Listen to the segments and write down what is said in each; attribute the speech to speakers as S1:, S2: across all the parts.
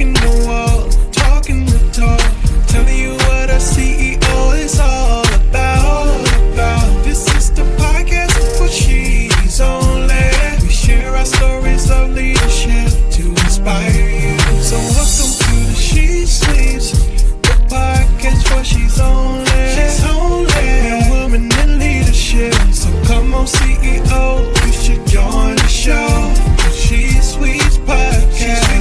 S1: Walking the walk, talking the talk, telling you what a CEO is all about. This is the podcast for she's only. We share our stories of leadership to inspire you. So welcome to the She Sleeps, the podcast for she's only. She's only. We're women in leadership, so come on CEO, you should join the show. She Sweets Podcast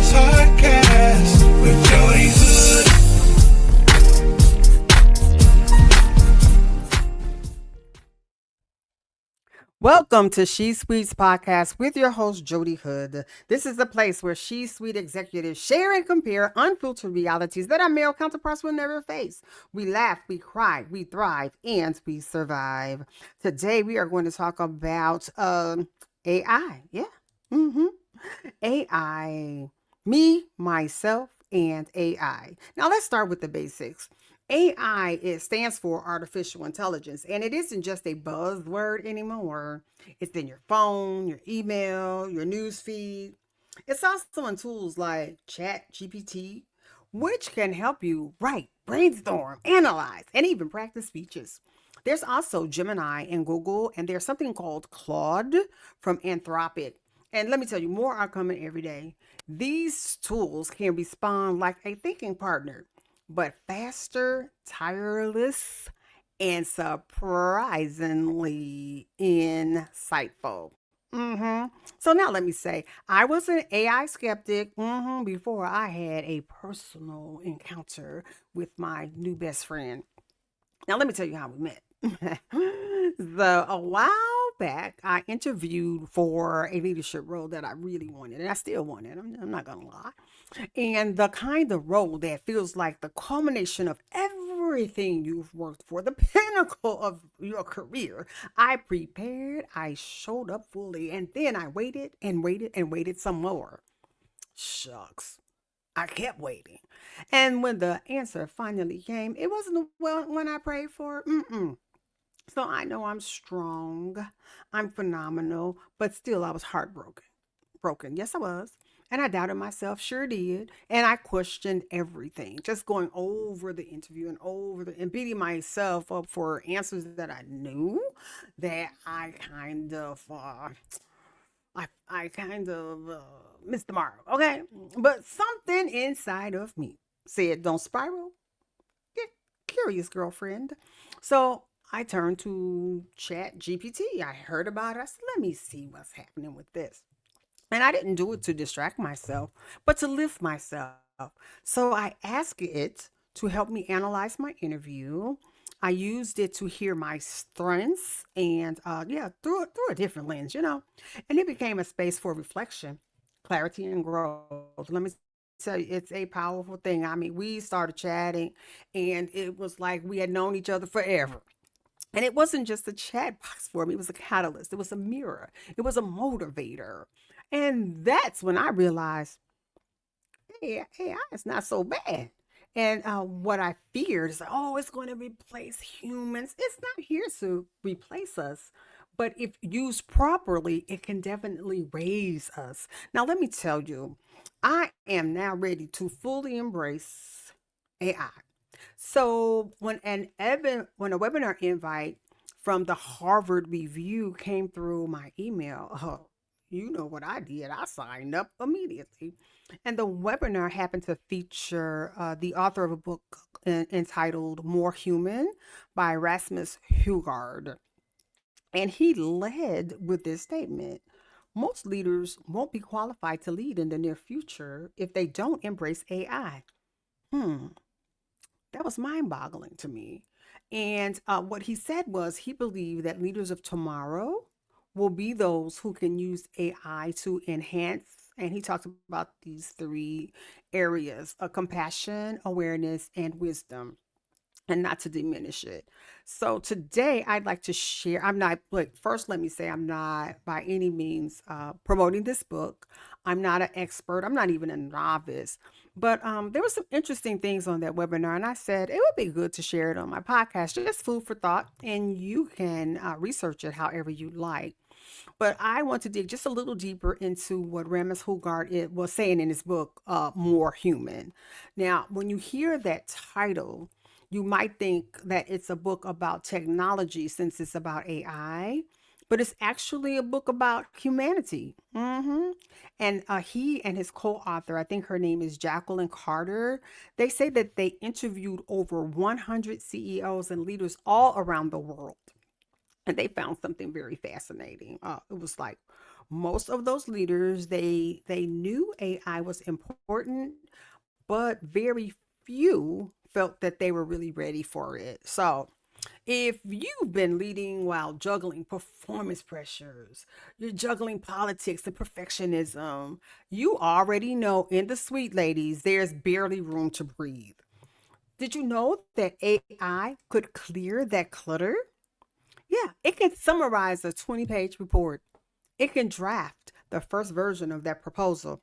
S1: with Jodi Hood.
S2: Welcome to She Sweets Podcast with your host, Jodi Hood. This is the place where She Sweet executives share and compare unfiltered realities that our male counterparts will never face. We laugh, we cry, we thrive, and we survive. Today, we are going to talk about AI. Yeah. AI. Me, myself, and AI. Now, let's start with the basics. AI stands for artificial intelligence, and it isn't just a buzzword anymore. It's in your phone, your email, your news feed. It's also in tools like Chat GPT, which can help you write, brainstorm, analyze, and even practice speeches. There's also Gemini and Google, and there's something called Claude from Anthropic. And let me tell you, more are coming every day. These tools can respond like a thinking partner, but faster, tireless, and surprisingly insightful. So now let me say, I was an AI skeptic before I had a personal encounter with my new best friend. Now let me tell you how we met. So a while back, I interviewed for a leadership role that I really wanted, and I still want it. I'm not gonna lie. And the kind of role that feels like the culmination of everything you've worked for, the pinnacle of your career. I prepared, I showed up fully, and then I waited and waited and waited some more. Shucks. I kept waiting. And when the answer finally came, it wasn't the one I prayed for. So I know I'm strong, I'm phenomenal, but still I was heartbroken. Broken. Yes, I was. And I doubted myself, sure did. And I questioned everything, just going over the interview and and beating myself up for answers that I knew that I kind of missed the mark. Okay. But something inside of me said, don't spiral. Get curious, girlfriend. So I turned to Chat GPT. I heard about it. I said, let me see what's happening with this. And I didn't do it to distract myself, but to lift myself. So I asked it to help me analyze my interview. I used it to hear my strengths and through a different lens. And it became a space for reflection, clarity, and growth. Let me tell you, it's a powerful thing. I mean, we started chatting and it was like we had known each other forever. And it wasn't just a chat box for me, it was a catalyst, it was a mirror, it was a motivator. And that's when I realized, hey, AI is not so bad. And what I feared is, oh, it's going to replace humans. It's not here to replace us. But if used properly, it can definitely raise us. Now, let me tell you, I am now ready to fully embrace AI. So when a webinar invite from the Harvard Review came through my email, oh, you know what I did? I signed up immediately. And the webinar happened to feature the author of a book entitled More Human by Rasmus Hugard. And he led with this statement: most leaders won't be qualified to lead in the near future if they don't embrace AI. Hmm. That was mind boggling to me. And what he said was he believed that leaders of tomorrow will be those who can use AI to enhance. And he talked about these three areas: compassion, awareness, and wisdom, and not to diminish it. So today I'd like to share. I'm not, look, first let me say I'm not by any means promoting this book. I'm not an expert. I'm not even a novice. But there were some interesting things on that webinar, and I said it would be good to share it on my podcast, just food for thought, and you can research it however you like. But I want to dig just a little deeper into what Ramus Hugard was saying in his book, More Human. Now, when you hear that title, you might think that it's a book about technology since it's about AI, but it's actually a book about humanity. And he and his co author, I think her name is Jacqueline Carter, they say that they interviewed over 100 CEOs and leaders all around the world, and they found something very fascinating. It was like most of those leaders, they knew AI was important, but very few felt that they were really ready for it. So if you've been leading while juggling performance pressures, you're juggling politics and perfectionism, you already know in the suite, ladies, there's barely room to breathe. Did you know that AI could clear that clutter? Yeah, it can summarize a 20-page report. It can draft the first version of that proposal.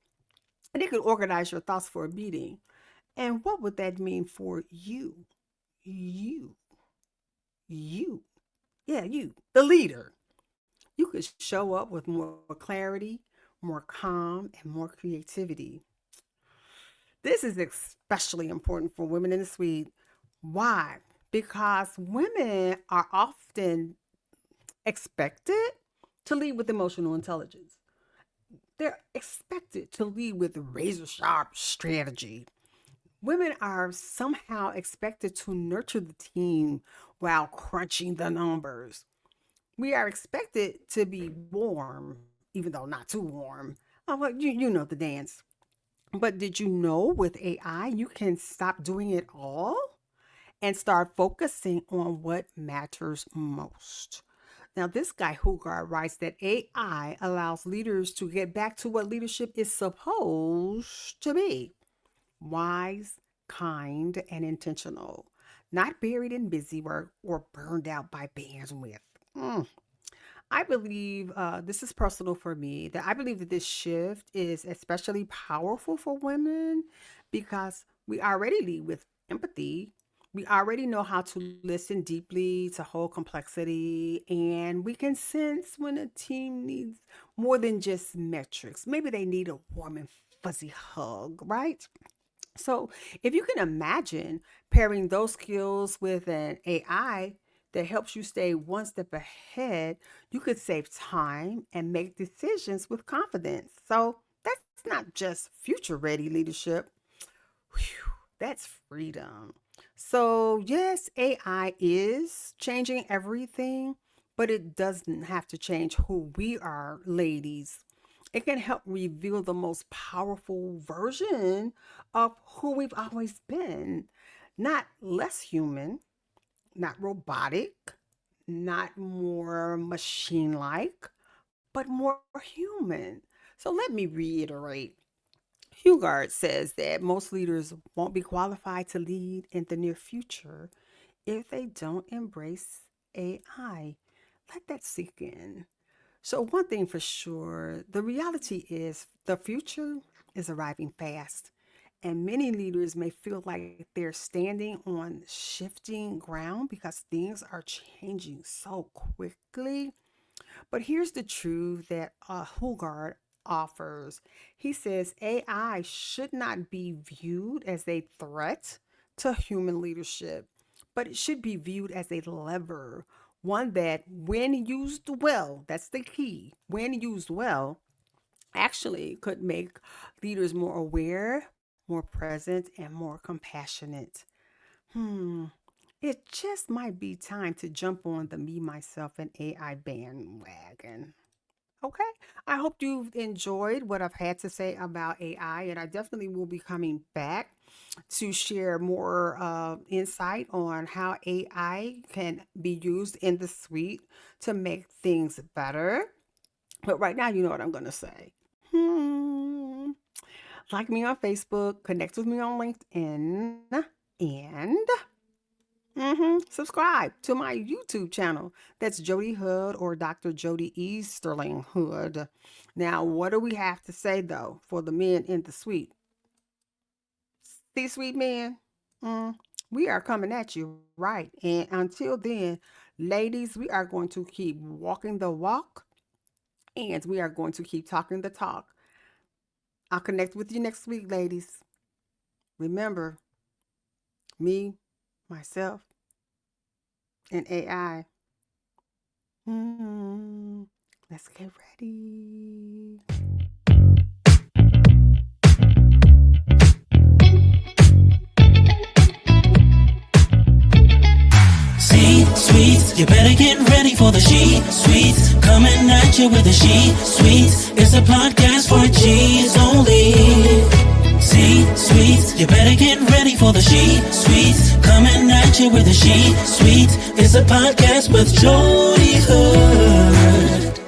S2: And it can organize your thoughts for a meeting. And what would that mean for you? You, you, yeah, you, the leader. You could show up with more clarity, more calm, and more creativity. This is especially important for women in the suite. Why? Because women are often expected to lead with emotional intelligence. They're expected to lead with razor sharp strategy. Women are somehow expected to nurture the team while crunching the numbers. We are expected to be warm, even though not too warm. Oh, well, you know the dance. But did you know with AI, you can stop doing it all and start focusing on what matters most? Now, this guy Hugard writes that AI allows leaders to get back to what leadership is supposed to be: wise, kind, and intentional, not buried in busy work or burned out by bandwidth. Mm. I believe this is personal for me, that I believe that this shift is especially powerful for women because we already lead with empathy. We already know how to listen deeply, to hold complexity, and we can sense when a team needs more than just metrics. Maybe they need a warm and fuzzy hug, right? So, if you can imagine pairing those skills with an AI that helps you stay one step ahead, you could save time and make decisions with confidence. So, that's not just future ready leadership. Whew, that's freedom. So, yes, AI is changing everything, but it doesn't have to change who we are, ladies. It can help reveal the most powerful version of who we've always been. Not less human, not robotic, not more machine like, but more human. So let me reiterate. Hugard says that most leaders won't be qualified to lead in the near future if they don't embrace AI. Let that sink in. So, one thing for sure, the reality is the future is arriving fast, and many leaders may feel like they're standing on shifting ground because things are changing so quickly. But here's the truth that Hugard offers. He says AI should not be viewed as a threat to human leadership, but it should be viewed as a lever, one that, when used well, that's the key, when used well, actually could make leaders more aware, more present, and more compassionate. Hmm. It just might be time to jump on the me, myself, and AI bandwagon. Okay. I hope you've enjoyed what I've had to say about AI, and I definitely will be coming back to share more insight on how AI can be used in the suite to make things better. But right now, you know what I'm going to say. Like me on Facebook, connect with me on LinkedIn, and subscribe to my YouTube channel. That's Jodi Hood or Dr. Jodi Easterling Hood. Now, what do we have to say though for the men in the suite? C-suite men, mm, we are coming at you, right? And until then, ladies, we are going to keep walking the walk And we are going to keep talking the talk. I'll connect with you next week, ladies. Remember, me, myself, and AI. Let's get ready.
S3: Sweets, you better get ready for the she sweets. Coming at you with the she sweets. It's a podcast for G's only. Sweets, you better get ready for the she sweets. Coming at you with the she sweets. It's a podcast with Jodi Hood.